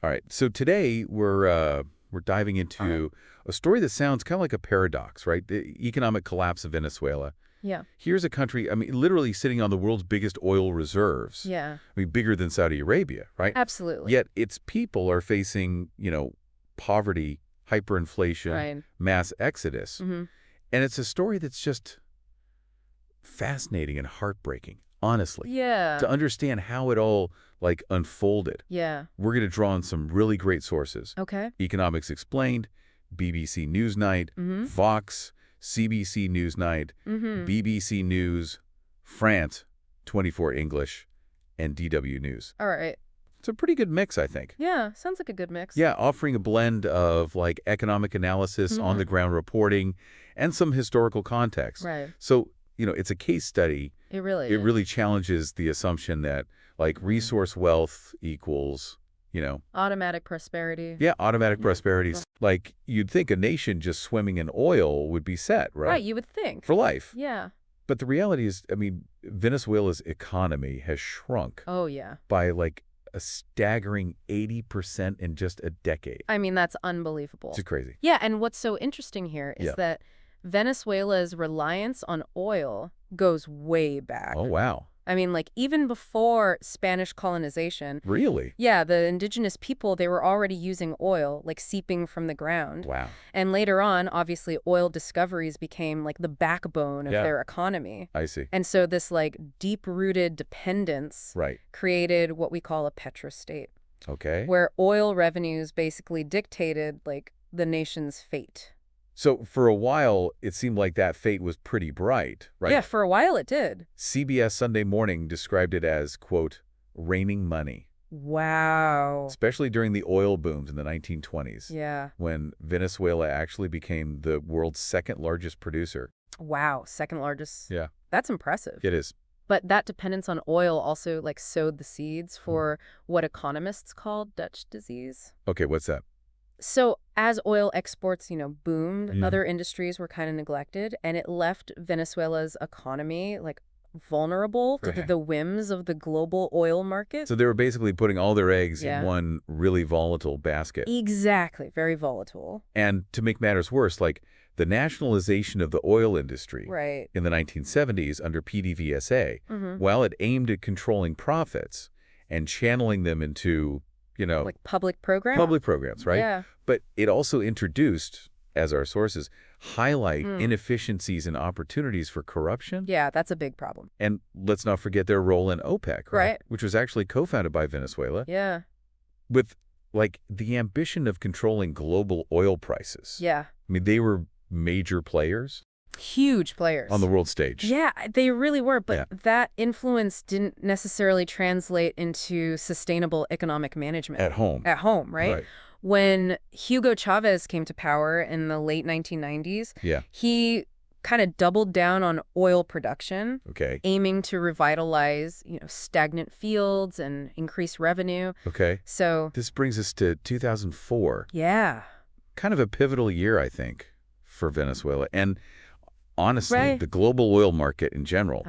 All right. So today we're diving into a story that sounds kind of like a paradox, right? The economic collapse of Venezuela. Yeah. Here's a country, I mean, literally sitting on the world's biggest oil reserves. Yeah. I mean, bigger than Saudi Arabia, right? Absolutely. Yet its people are facing, poverty, hyperinflation, Right. mass exodus. Mm-hmm. And it's a story that's just fascinating and heartbreaking, honestly. Yeah. To understand how it all, unfolded. Yeah. We're going to draw on some really great sources. Okay. Economics Explained, BBC Newsnight, Mm-hmm. Vox, CBC Newsnight, Mm-hmm. BBC News, France, 24 English, and DW News. All right. It's a pretty good mix, I think. Yeah. Sounds like a good mix. Yeah, offering a blend of economic analysis, on-the-ground reporting, and some historical context. Right. So, it's a case study. It really It is. really challenges the assumption that resource wealth equals, Automatic prosperity. yeah, automatic prosperity. Like you'd think a nation just swimming in oil would be set, right? Right. You would think. For life. Yeah. But the reality is, I mean, Venezuela's economy has shrunk Oh, yeah. by a staggering 80% in just a decade. I mean, that's unbelievable. It's crazy. Yeah. And what's so interesting here is Yeah. that Venezuela's reliance on oil goes way back. Oh, wow. I mean, even before Spanish colonization. Really? Yeah, the indigenous people, they were already using oil, seeping from the ground. Wow. And later on, obviously, oil discoveries became the backbone of Yeah. their economy. I see. And so this deep-rooted dependence Right. created what we call a petrostate, Okay. where oil revenues basically dictated the nation's fate. So for a while, it seemed like that fate was pretty bright, right? Yeah, for a while it did. CBS Sunday Morning described it as, quote, raining money, Wow. especially during the oil booms in the 1920s, Yeah. when Venezuela actually became the world's second largest producer. Wow. Second largest. Yeah. That's impressive. It is. But that dependence on oil also sowed the seeds for what economists call Dutch disease. Okay, what's that? So as oil exports, boomed, Yeah. other industries were kind of neglected, and it left Venezuela's economy vulnerable to Right. the whims of the global oil market. So they were basically putting all their eggs Yeah. in one really volatile basket. Exactly. Very volatile. And to make matters worse, the nationalization of the oil industry Right. in the 1970s under PDVSA, Mm-hmm. while it aimed at controlling profits and channeling them into, Public program? public programs, right? Yeah. But it also introduced, as our sources highlight, inefficiencies and opportunities for corruption. Yeah, that's a big problem. And let's not forget their role in OPEC, Right. which was actually co-founded by Venezuela, Yeah. with the ambition of controlling global oil prices. Yeah. I mean, they were major players Huge players. on the world stage. Yeah, they really were, but Yeah. that influence didn't necessarily translate into sustainable economic management. At home. At home, right? When Hugo Chavez came to power in the late 1990s, Yeah. he kind of doubled down on oil production, Okay. aiming to revitalize, stagnant fields and increase revenue. Okay. So, This brings us to 2004. yeah. Kind of a pivotal year, I think, for Venezuela. And honestly, Right. the global oil market in general,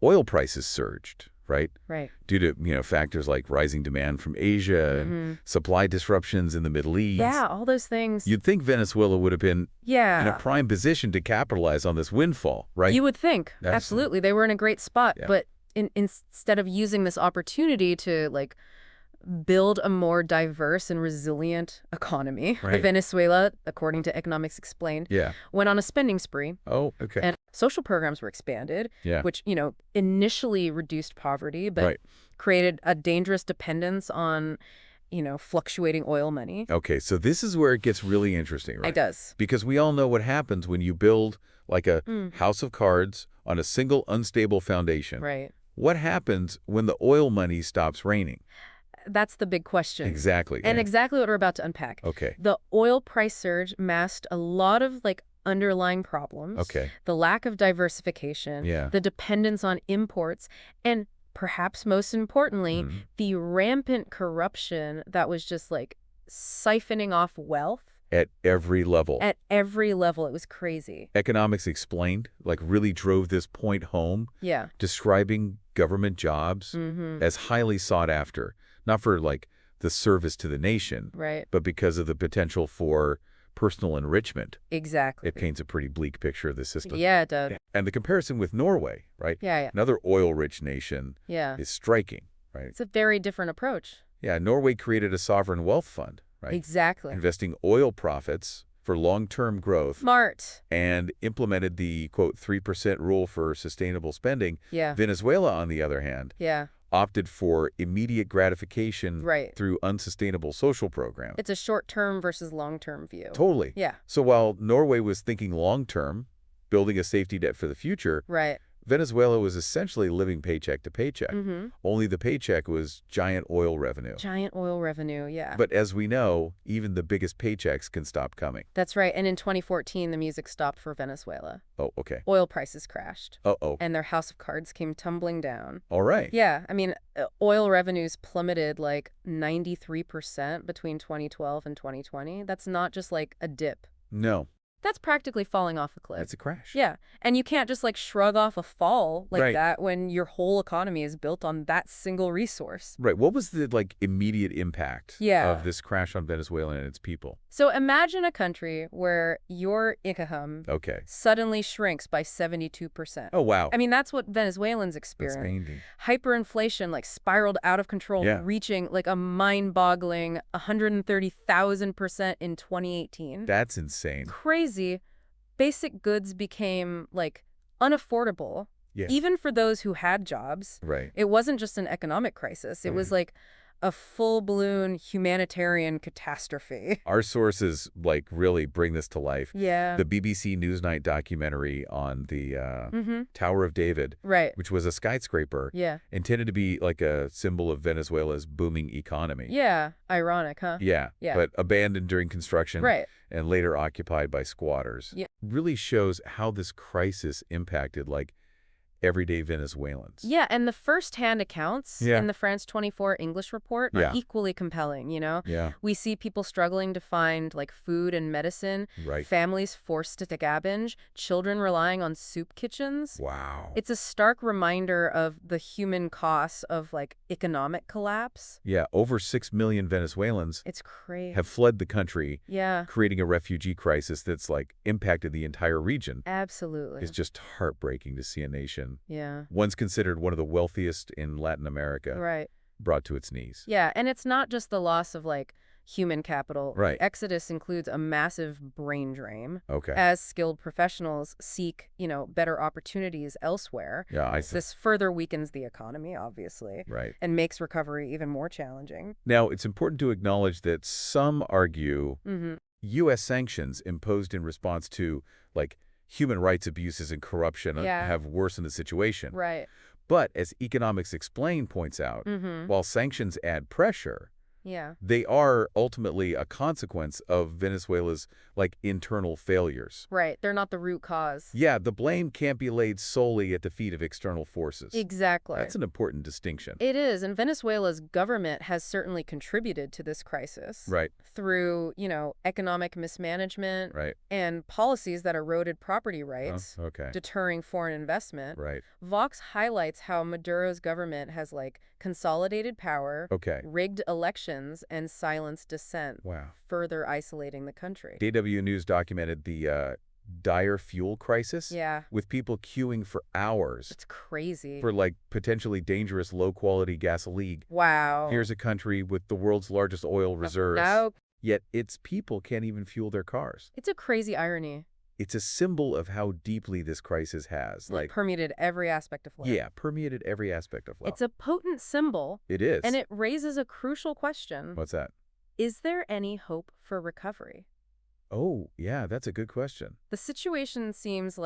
oil prices surged, right? Right. Due to, factors like rising demand from Asia and supply disruptions in the Middle East. Yeah, all those things. You'd think Venezuela would have been in Yeah. a prime position to capitalize on this windfall, right? You would think. That's- Absolutely. They were in a great spot. Yeah. But instead of using this opportunity to build a more diverse and resilient economy, Right. Venezuela, according to Economics Explained, Yeah. went on a spending spree. Oh, okay. And social programs were expanded, Yeah. which, initially reduced poverty, but Right. created a dangerous dependence on, fluctuating oil money. Okay, so this is where it gets really interesting, right? It does. Because we all know what happens when you build a house of cards on a single unstable foundation. Right. What happens when the oil money stops raining? That's the big question. Exactly. And yeah. exactly what we're about to unpack. Okay. The oil price surge masked a lot of underlying problems. Okay. The lack of diversification. Yeah. The dependence on imports. And perhaps most importantly, the rampant corruption that was just siphoning off wealth. At every level. At every level. It was crazy. Economics Explained really drove this point home, Yeah. describing government jobs as highly sought after, not for the service to the nation, Right. but because of the potential for personal enrichment. Exactly. It paints a pretty bleak picture of the system. Yeah, it does. Yeah. And the comparison with Norway, right? Yeah. Another oil-rich nation Yeah. is striking, right? It's a very different approach. Yeah, Norway created a sovereign wealth fund, right? Exactly. Investing oil profits for long-term growth. Smart. And implemented the, quote, 3% rule for sustainable spending. Yeah. Venezuela, on the other hand, Yeah. opted for immediate gratification Right. through unsustainable social programs. It's a short-term versus long-term view. Totally. Yeah. So while Norway was thinking long-term, building a safety net for the future, Right. Venezuela was essentially living paycheck to paycheck. Mm-hmm. Only the paycheck was giant oil revenue. Giant oil revenue, yeah. But as we know, even the biggest paychecks can stop coming. That's right. And in 2014, the music stopped for Venezuela. Oh, okay. Oil prices crashed. Uh-oh. And their house of cards came tumbling down. All right. Yeah. I mean, oil revenues plummeted like 93% between 2012 and 2020. That's not just like a dip. No. That's practically falling off a cliff. That's a crash. Yeah. And you can't just like shrug off a fall like Right. that when your whole economy is built on that single resource. Right. What was the, immediate impact Yeah. of this crash on Venezuela and its people? So imagine a country where your income Okay. suddenly shrinks by 72%. Oh, wow. I mean, that's what Venezuelans That's experience. painful. Hyperinflation like spiraled out of control, Yeah. reaching like a mind-boggling 130,000% in 2018. That's insane. Crazy. Basic goods became like unaffordable, Yeah. even for those who had jobs. Right. It wasn't just an economic crisis. It was like a full-blown humanitarian catastrophe. Our sources, really bring this to life. Yeah. The BBC Newsnight documentary on the Mm-hmm. Tower of David, Right. which was a skyscraper, Yeah. intended to be like a symbol of Venezuela's booming economy. Yeah. Ironic, huh? Yeah, Yeah. but abandoned during construction Right. and later occupied by squatters. Yeah. Really shows how this crisis impacted, everyday Venezuelans. Yeah, and the first-hand accounts Yeah. in the France 24 English report are Yeah. equally compelling, you know? Yeah, We see people struggling to find, food and medicine, right. families forced to scavenge, children relying on soup kitchens. Wow. It's a stark reminder of the human costs of, economic collapse. Yeah, over 6 million Venezuelans It's crazy. have fled the country, Yeah, creating a refugee crisis that's, impacted the entire region. absolutely. It's just heartbreaking to see a nation, Yeah, once considered one of the wealthiest in Latin America, right. brought to its knees. Yeah, and it's not just the loss of, human capital. Right. The exodus includes a massive brain drain. Okay. As skilled professionals seek, better opportunities elsewhere. Yeah, I see. This further weakens the economy, obviously, Right. and makes recovery even more challenging. Now, it's important to acknowledge that some argue Mm-hmm. U.S. sanctions imposed in response to, human rights abuses and corruption Yeah. have worsened the situation. Right. But, as Economics Explained points out, Mm-hmm. while sanctions add pressure, Yeah. they are ultimately a consequence of Venezuela's, internal failures. Right. They're not the root cause. Yeah, the blame can't be laid solely at the feet of external forces. Exactly. That's an important distinction. It is, and Venezuela's government has certainly contributed to this crisis. Right, Through, economic mismanagement right. and policies that eroded property rights, Oh, okay. deterring foreign investment. Right. Vox highlights how Maduro's government has, consolidated power, Okay. rigged elections, and silenced dissent, Wow. further isolating the country. DW News documented the dire fuel crisis Yeah, with people queuing for hours it's crazy. for Oh. potentially dangerous low-quality gasoline. Wow. Here's a country with the world's largest oil reserves, Now, yet its people can't even fuel their cars. it's a crazy irony. It's a symbol of how deeply this crisis has, It permeated every aspect of life. yeah, permeated every aspect of life. It's a potent symbol, It is. and it raises a crucial question. What's that? Is there any hope for recovery? Oh, yeah, that's a good question. The situation seems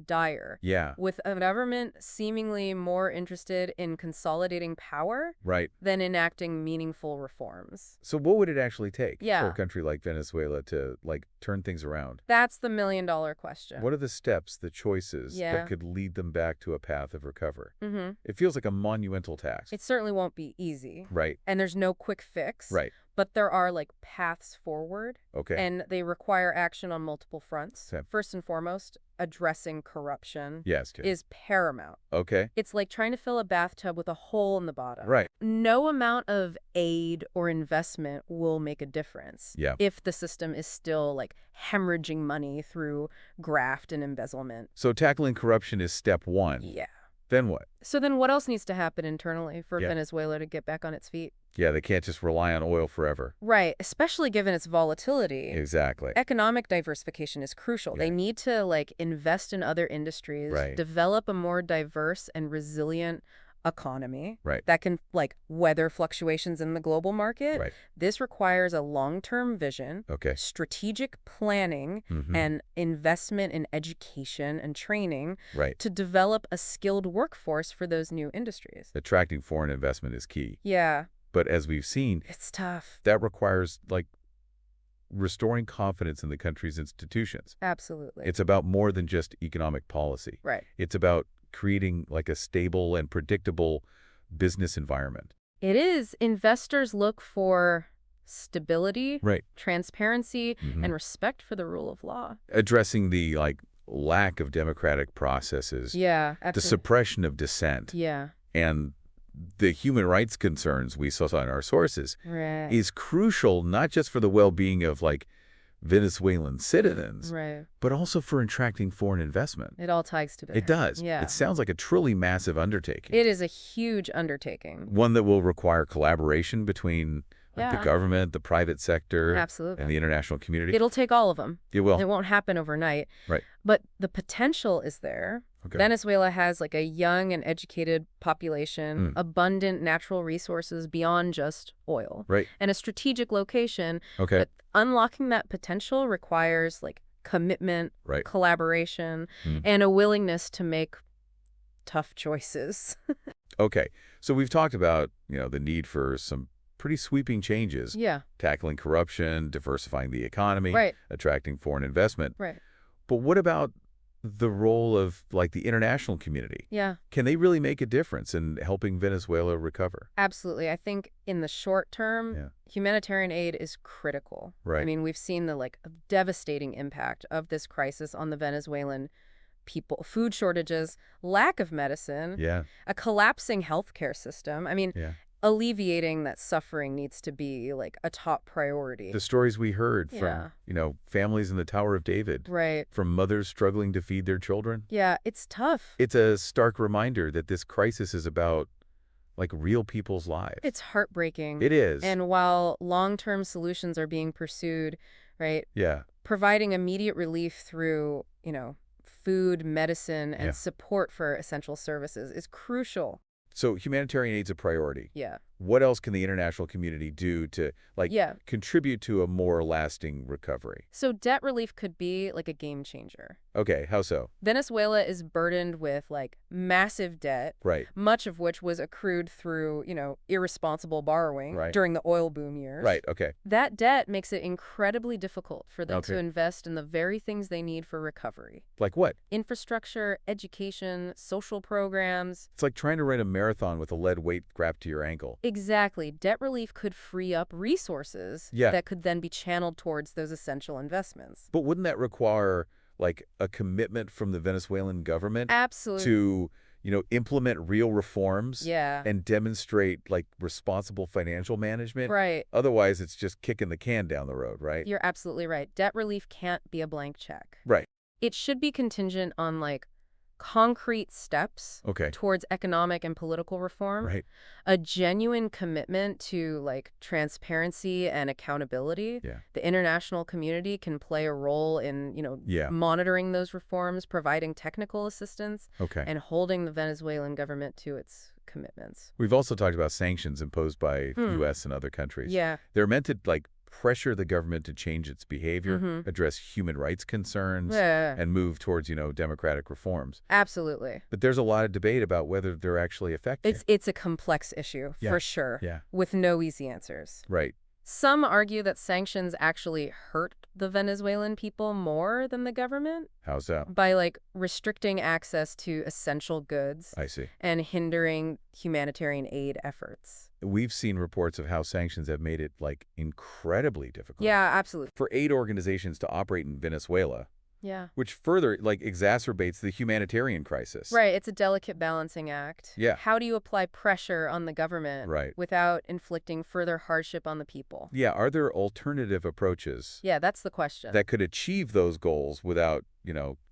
dire, Yeah, with a government seemingly more interested in consolidating power right. than enacting meaningful reforms. So what would it actually take for Yeah. a country like Venezuela to, turn things around? That's the million-dollar question. What are the steps, the choices Yeah. that could lead them back to a path of recovery? Mm-hmm. It feels like a monumental task. It certainly won't be easy, Right, and there's no quick fix. right. But there are, like, paths forward, Okay. and they require action on multiple fronts. Okay. First and foremost, addressing corruption Yes, Jay. is paramount. Okay. It's like trying to fill a bathtub with a hole in the bottom. Right. No amount of aid or investment will make a difference Yeah. if the system is still, like, hemorrhaging money through graft and embezzlement. So tackling corruption is step one. Yeah. Then what? So then what else needs to happen internally for Yeah. Venezuela to get back on its feet? Yeah, they can't just rely on oil forever. Right, especially given its volatility. Exactly. Economic diversification is crucial. Yeah. They need to, like, invest in other industries, Right. develop a more diverse and resilient economy Right. that can, like, weather fluctuations in the global market. Right. This requires a long-term vision, Okay. strategic planning, Mm-hmm. and investment in education and training Right. to develop a skilled workforce for those new industries. Attracting foreign investment is key. Yeah, But as we've seen, it's tough. that requires, like, restoring confidence in the country's institutions. Absolutely. It's about more than just economic policy. Right. It's about creating, like, a stable and predictable business environment. It is. Investors look for stability, Right. transparency, Mhm. and respect for the rule of law. Addressing the, like, lack of democratic processes, Yeah, the absolutely. suppression of dissent, Yeah, and the human rights concerns we saw in our sources right. is crucial, not just for the well-being of, like, Venezuelan citizens, Right. but also for attracting foreign investment. It all ties together. It does. Yeah. It sounds like a truly massive undertaking. It is a huge undertaking. One that will require collaboration between, like, the Yeah. government, the private sector, Absolutely. and the international community. It'll take all of them. It will. It won't happen overnight. Right. But the potential is there. Okay. Venezuela has, like, a young and educated population, abundant natural resources beyond just oil, Right. and a strategic location. Okay. But unlocking that potential requires, like, commitment, Right. collaboration, Mm. and a willingness to make tough choices. Okay. So we've talked about, the need for some pretty sweeping changes. Yeah, Tackling corruption, diversifying the economy, right, attracting foreign investment. right. But what about the role of, like, the international community? Yeah, Can they really make a difference in helping Venezuela recover? absolutely. I think in the short term, Yeah. humanitarian aid is critical. I Right. mean, we've seen the, like, devastating impact of this crisis on the Venezuelan people. Food shortages, lack of medicine, Yeah. a collapsing healthcare system. I mean, Yeah. alleviating that suffering needs to be, like, a top priority. The stories we heard Yeah. from, families in the Tower of David, Right. from mothers struggling to feed their children. Yeah, it's tough. It's a stark reminder that this crisis is about, like, real people's lives. It's heartbreaking. It is. And while long-term solutions are being pursued, right, Yeah. providing immediate relief through, food, medicine, and Yeah. support for essential services is crucial. So humanitarian aid's a priority. Yeah. What else can the international community do to, like, Yeah. contribute to a more lasting recovery? So debt relief could be, like, a game changer. Okay, how so? Venezuela is burdened with, like, massive debt, Right. much of which was accrued through, irresponsible borrowing Right. during the oil boom years. Right, okay. That debt makes it incredibly difficult for them to Okay. invest in the very things they need for recovery. Like what? Infrastructure, education, social programs. It's like trying to run a marathon with a lead weight strapped to your ankle. Exactly. Debt relief could free up resources Yeah. that could then be channeled towards those essential investments. But wouldn't that require, like, a commitment from the Venezuelan government Absolutely. to, implement real reforms Yeah. and demonstrate, like, responsible financial management? Right. Otherwise, it's just kicking the can down the road, right? You're absolutely right. Debt relief can't be a blank check. Right. It should be contingent on, like, concrete steps Okay. towards economic and political reform, Right. a genuine commitment to, like, transparency and accountability. Yeah. The international community can play a role in, Yeah. monitoring those reforms, providing technical assistance, Okay. and holding the Venezuelan government to its commitments. We've also talked about sanctions imposed by Hmm. U.S. and other countries. Yeah. They're meant to, like, pressure the government to change its behavior, Mhm. address human rights concerns, Yeah. and move towards, democratic reforms. Absolutely. But there's a lot of debate about whether they're actually effective. It's a complex issue, Yeah. for sure, Yeah. with no easy answers. Right. Some argue that sanctions actually hurt the Venezuelan people more than the government How's that? by, like, restricting access to essential goods I see. and hindering humanitarian aid efforts. We've seen reports of how sanctions have made it, like, incredibly difficult Yeah, absolutely. for aid organizations to operate in Venezuela, Yeah. which further, like, exacerbates the humanitarian crisis. Right, it's a delicate balancing act. Yeah. How do you apply pressure on the government Right. without inflicting further hardship on the people? Yeah, are there alternative approaches Yeah, that's the question. that could achieve those goals without,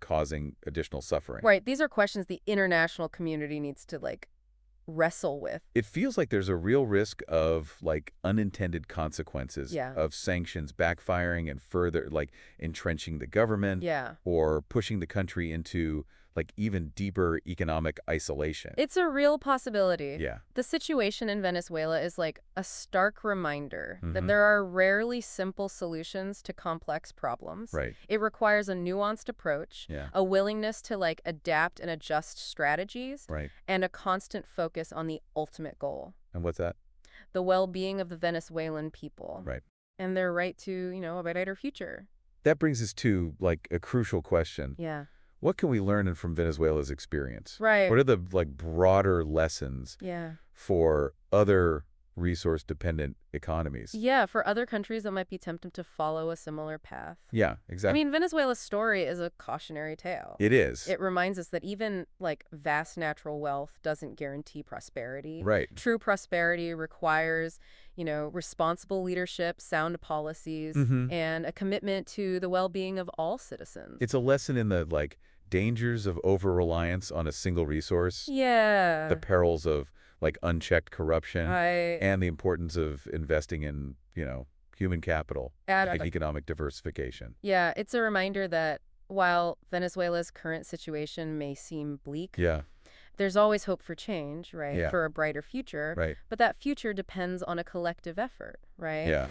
causing additional suffering? Right, these are questions the international community needs to, wrestle with. It feels like there's a real risk of, like, unintended consequences Yeah. of sanctions backfiring and further, like, entrenching the government Yeah. or pushing the country into, like, even deeper economic isolation. It's a real possibility. Yeah. The situation in Venezuela is like a stark reminder that Mhm. there are rarely simple solutions to complex problems. Right. It requires a nuanced approach, Yeah. a willingness to adapt and adjust strategies, Right. and a constant focus on the ultimate goal, And what's that? the well-being of the Venezuelan people. Right. And their right to, a brighter future. That brings us to, like, a crucial question. Yeah. What can we learn from Venezuela's experience? Right. What are the, like, broader lessons Yeah. for other resource-dependent economies? Yeah, for other countries that might be tempted to follow a similar path. Yeah, I exactly. mean, Venezuela's story is a cautionary tale. It is. It reminds us that even, vast natural wealth doesn't guarantee prosperity. Right. True prosperity requires, responsible leadership, sound policies, Mhm. and a commitment to the well-being of all citizens. It's a lesson in the, like, dangers of over-reliance on a single resource, Yeah. the perils of, like, unchecked corruption, I and the importance of investing in, human capital add, and economic diversification. yeah, it's a reminder that while Venezuela's current situation may seem bleak, Yeah, there's always hope for change, right? Yeah. For a brighter future. right. But that future depends on a collective effort, right? Yeah,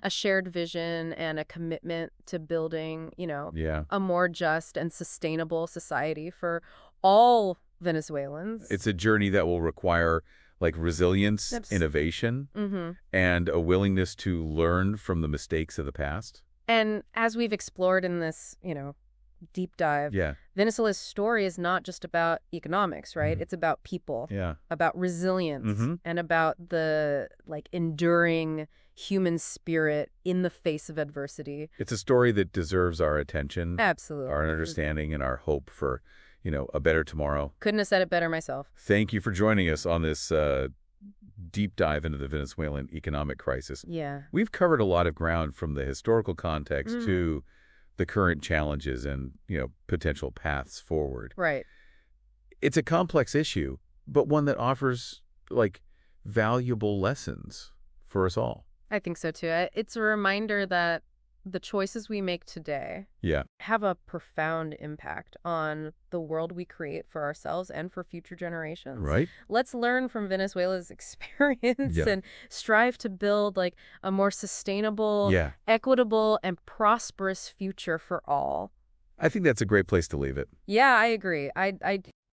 A shared vision and a commitment to building, yeah. a more just and sustainable society for all Venezuelans. It's a journey that will require, like, resilience, Abs- innovation, Mm-hmm. and a willingness to learn from the mistakes of the past. And as we've explored in this, deep dive, Yeah, Venezuela's story is not just about economics, right? Mhm. It's about people, yeah. about resilience, Mhm. and about the, enduring human spirit in the face of adversity. It's a story that deserves our attention, Absolutely. our understanding, and our hope for, a better tomorrow. Couldn't have said it better myself. Thank you for joining us on this deep dive into the Venezuelan economic crisis. Yeah. We've covered a lot of ground from the historical context Mm. to the current challenges and, potential paths forward. Right. It's a complex issue, but one that offers, like, valuable lessons for us all. I think so too. It's a reminder that the choices we make today Yeah, have a profound impact on the world we create for ourselves and for future generations. right? Let's learn from Venezuela's experience Yeah. and strive to build a more sustainable, Yeah, equitable, and prosperous future for all. I think that's a great place to leave it. Yeah, I agree. I